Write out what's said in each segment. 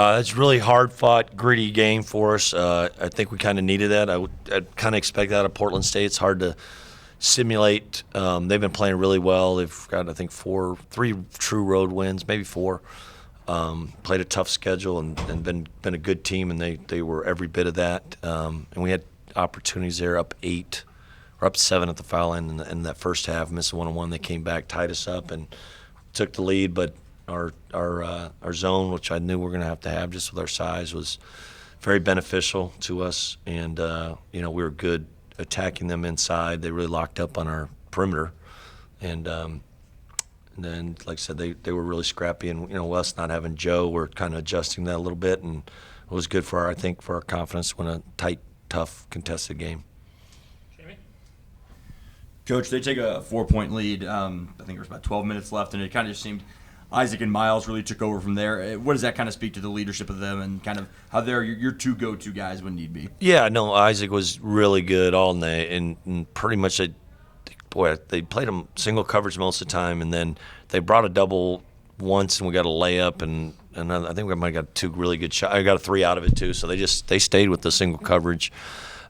It's a really hard-fought, gritty game for us. I think we kind of needed that. I'd kind of expect that out of Portland State. It's hard to simulate. They've been playing really well. They've got, I think, 3 true road wins, maybe 4. Played a tough schedule and been a good team, and they were every bit of that. And we had opportunities there, up 8 or up 7 at the foul line in that first half. Missed a 1-on-1. They came back, tied us up, and took the lead. But our zone, which I knew we were going to have just with our size, was very beneficial to us. And we were good attacking them inside. They really locked up on our perimeter, and then, like I said, they were really scrappy. And us not having Joe, we're kind of adjusting that a little bit, and it was good for our confidence when a tight, tough, contested game. Jamie? Coach, they take a 4-point lead. I think there was about 12 minutes left, and it kind of just seemed Isaac and Miles really took over from there. What does that kind of speak to the leadership of them and kind of how they're your 2 go-to guys when need be? Yeah, no, Isaac was really good all night, and pretty much they played him single coverage most of the time, and then they brought a double once, and we got a layup, and I think we might have got 2 really good shots. I got a 3 out of it too, so they stayed with the single coverage,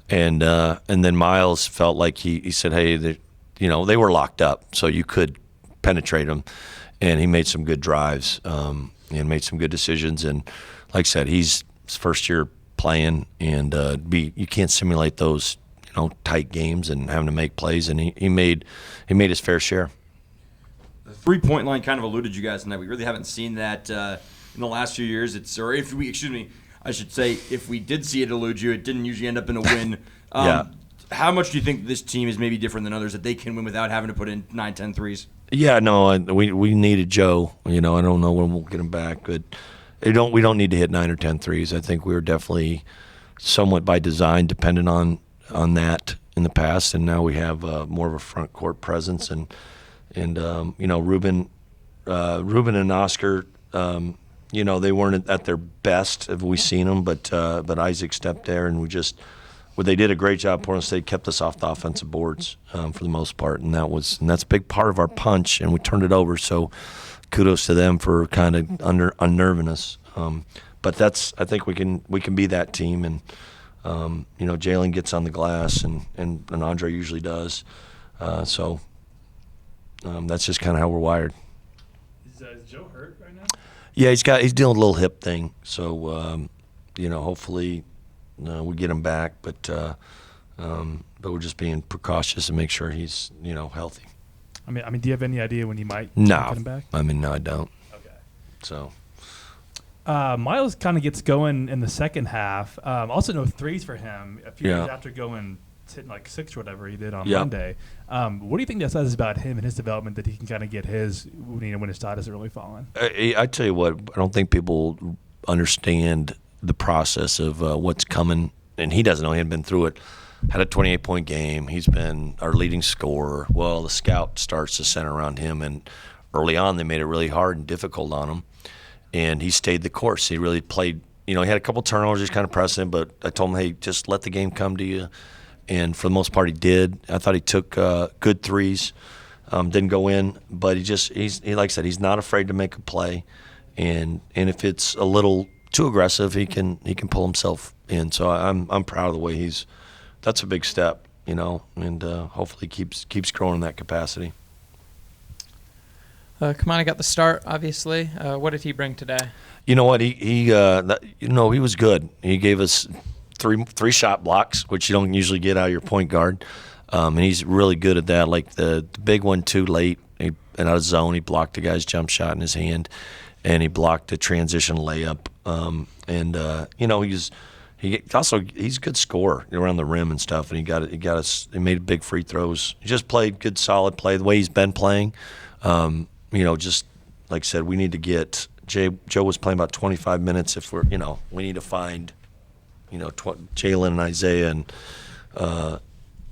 and then Miles felt like he said, hey, they were locked up, so you could penetrate them. And he made some good drives and made some good decisions. And like I said, he's his first year playing, and you can't simulate those tight games and having to make plays. And he made his fair share. The 3-point line kind of eluded you guys tonight. We really haven't seen that in the last few years. If we did see it elude you, it didn't usually end up in a win. Yeah. How much do you think this team is maybe different than others that they can win without having to put in 9, 10 threes? Yeah, no, we needed Joe. I don't know when we'll get him back, but we don't need to hit 9 or 10 threes. I think we were definitely somewhat by design dependent on that in the past, and now we have more of a front court presence. And Ruben and Oscar, they weren't at their best. Have we seen them? But Isaac stepped there, and they did a great job. Portland State kept us off the offensive boards for the most part, and that's a big part of our punch, and we turned it over. So kudos to them for kind of unnerving us. But I think we can be that team, and Jalen gets on the glass, and Andre usually does. So that's just kind of how we're wired. Is Joe hurt right now? Yeah, he's dealing with a little hip thing. So hopefully. We get him back, but we're just being precautious and make sure he's healthy. I mean, do you have any idea when he might get him back? No, I don't. Okay. So Miles kind of gets going in the second half. Also, no threes for him. A few years after hitting like 6 or whatever he did on Monday. What do you think that says about him and his development that he can kind of get his when his shot isn't really falling? I tell you what, I don't think people understand the process of what's coming, and he doesn't know. He hadn't been through it. Had a 28-point game. He's been our leading scorer. Well, the scout starts to center around him, and early on they made it really hard and difficult on him, and he stayed the course. He really played. He had a couple turnovers, just kind of pressing him, but I told him, hey, just let the game come to you, and for the most part he did. I thought he took good threes. Didn't go in, but he like I said, he's not afraid to make a play, and if it's a little too aggressive, he can pull himself in. So I'm proud of the way that's a big step, and hopefully keeps growing in that capacity. Kamani got the start, obviously. What did he bring today? You know what, he was good. He gave us three shot blocks, which you don't usually get out of your point guard, and he's really good at that. Like the big one too late, and out of zone, he blocked the guy's jump shot in his hand. And he blocked a transition layup, he's a good scorer around the rim and stuff. And he made big free throws. He just played good, solid play the way he's been playing. Just like I said, we need to get Joe was playing about 25 minutes. If we need to find, Jalen and Isaiah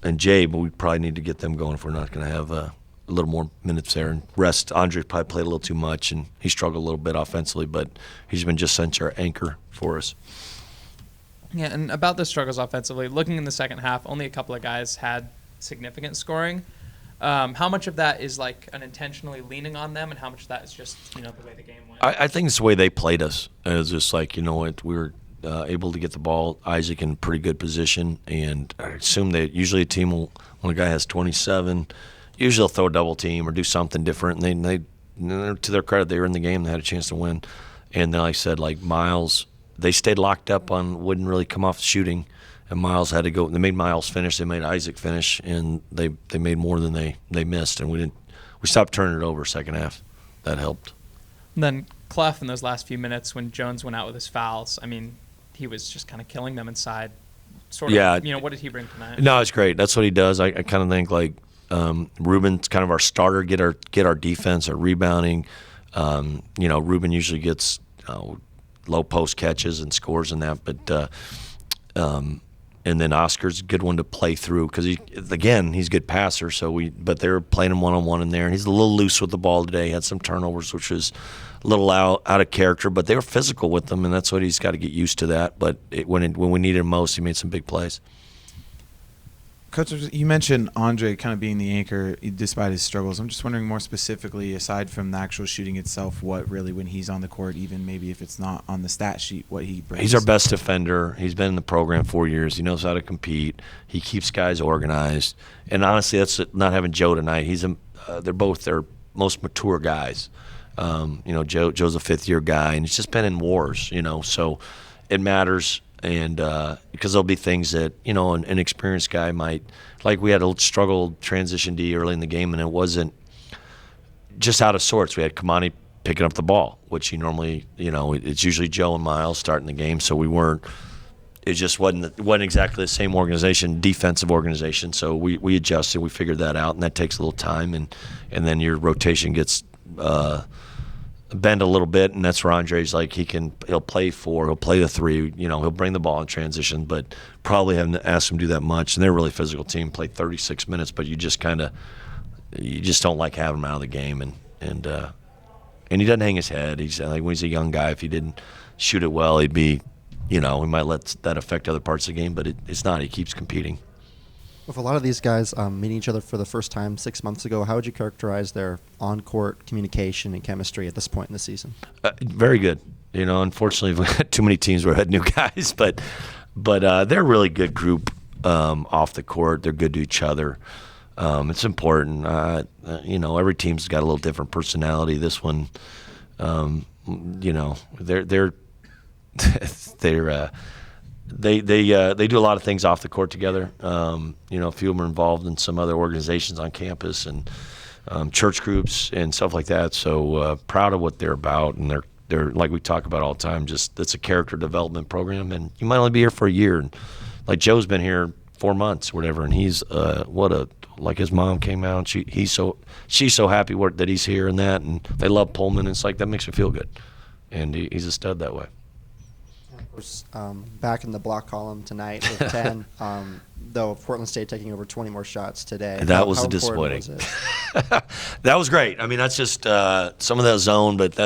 and Jay, but we probably need to get them going if we're not going to have a little more minutes there and rest. Andre probably played a little too much, and he struggled a little bit offensively, but he's been just such our anchor for us. Yeah, and about the struggles offensively, looking in the second half, only a couple of guys had significant scoring. How much of that is like an intentionally leaning on them, and how much of that is just the way the game went? I think it's the way they played us. It was just like, we were able to get the ball, Isaac, in pretty good position, and I assume that usually a team will, when a guy has 27, usually they'll throw a double team or do something different, and they to their credit, they were in the game, they had a chance to win. And then, like I said, like Miles, they stayed locked up on, wouldn't really come off shooting, and Miles had to go. They made Miles finish, they made Isaac finish, and they made more than they missed, and we stopped turning it over second half. That helped. And then Clough in those last few minutes when Jones went out with his fouls, I mean, he was just kind of killing them inside. Sort of, Yeah. What did he bring tonight? No, it's great. That's what he does. I kind of think like Ruben's kind of our starter, get our defense, our rebounding. Ruben usually gets low post catches and scores and that, but and then Oscar's a good one to play through because he's a good passer. But they're playing him one-on-one in there, and he's a little loose with the ball today. He had some turnovers, which was a little out of character, but they were physical with him, and that's what he's got to get used to that. But when we needed him most, he made some big plays. Coach, you mentioned Andre kind of being the anchor despite his struggles. I'm just wondering more specifically, aside from the actual shooting itself, what really, when he's on the court, even maybe if it's not on the stat sheet, what he brings. He's our best defender. He's been in the program 4 years. He knows how to compete. He keeps guys organized. And honestly, that's not having Joe tonight. They're both their most mature guys. Joe's a fifth-year guy, and he's just been in wars, so it matters. And because there'll be things that, an experienced guy might, like we had a struggled transition D early in the game, and it wasn't just out of sorts. We had Kamani picking up the ball, which he normally, it's usually Joe and Miles starting the game, so it just wasn't exactly the same organization, defensive organization. So we adjusted, we figured that out, and that takes a little time, and then your rotation gets bend a little bit, and that's where Andre's like he'll play 4, he'll play the 3, he'll bring the ball in transition, but probably haven't asked him to do that much. And they're a really physical team, played 36 minutes, but you just don't like having him out of the game, and he doesn't hang his head. He's like, when he's a young guy, if he didn't shoot it well, he'd be, he might let that affect other parts of the game, but it's not. He keeps competing. With a lot of these guys meeting each other for the first time 6 months ago, how would you characterize their on-court communication and chemistry at this point in the season? Very good. Unfortunately, we've had too many teams where we had new guys, but they're a really good group off the court. They're good to each other. It's important. Every team's got a little different personality. This one, they're They do a lot of things off the court together. A few of them are involved in some other organizations on campus and church groups and stuff like that. So proud of what they're about, and they're like we talk about all the time. Just it's a character development program, and you might only be here for a year. And like Joe's been here 4 months, whatever, and he's like his mom came out. And she's so happy that he's here and that, and they love Pullman. And it's like that makes me feel good, and he's a stud that way. Back in the block column tonight with 10, though Portland State taking over 20 more shots today. That was disappointing. That was great. I mean, that's just some of that zone, but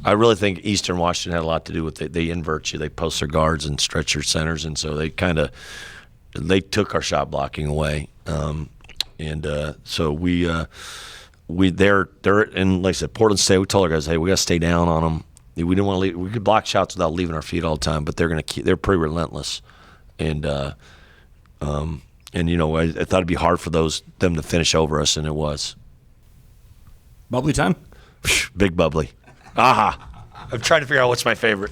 I really think Eastern Washington had a lot to do with it. They invert you. They post their guards and stretch your centers, and so they took our shot blocking away. So they're and like I said, Portland State, we told our guys, hey, we got to stay down on them. We didn't want to leave. We could block shots without leaving our feet all the time, but they're pretty relentless, and I thought it'd be hard for them to finish over us, and it was. Bubbly time? Big bubbly. Aha! I'm trying to figure out what's my favorite.